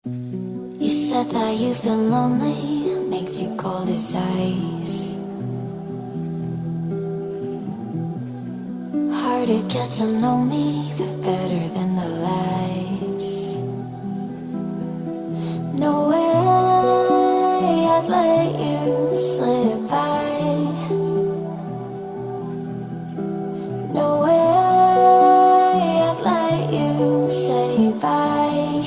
You said that you've been lonely, makes you cold as ice. Hard to get to know me, but better than the lies. No way I'd let you slip by. No way I'd let you say bye.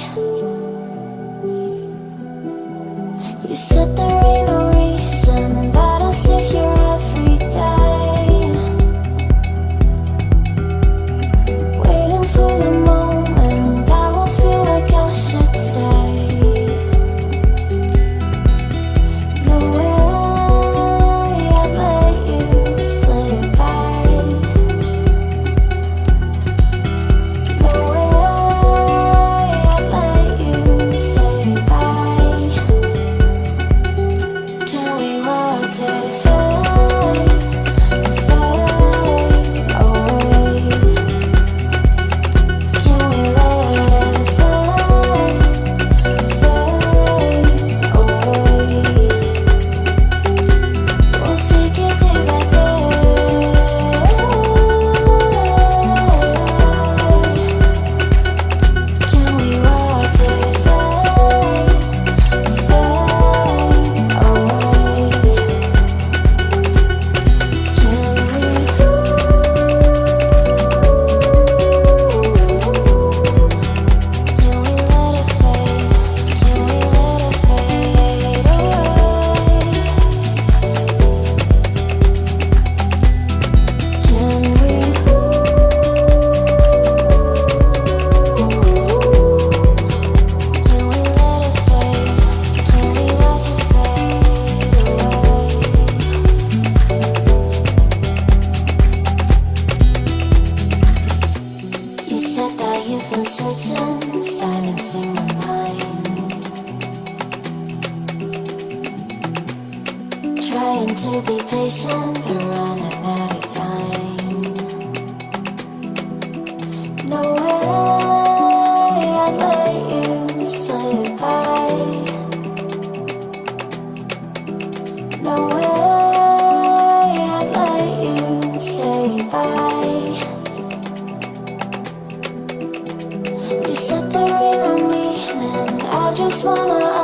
You said there ain't no reason, but I'll sit here every day, waiting for the moment I won't feel like I should stay. No way I'd let you slip by. No way I'd let you say bye. Can we watch it fade, fade away? Can we let it fade, fade away? We'll take it day by day. Can we watch it fade, fade away? You said that you've been searching, silencing your mind, trying to be patient but running out of time. No way I'd let you slip by. No way I'd let you say bye. You said there ain't no meaning, I just wanna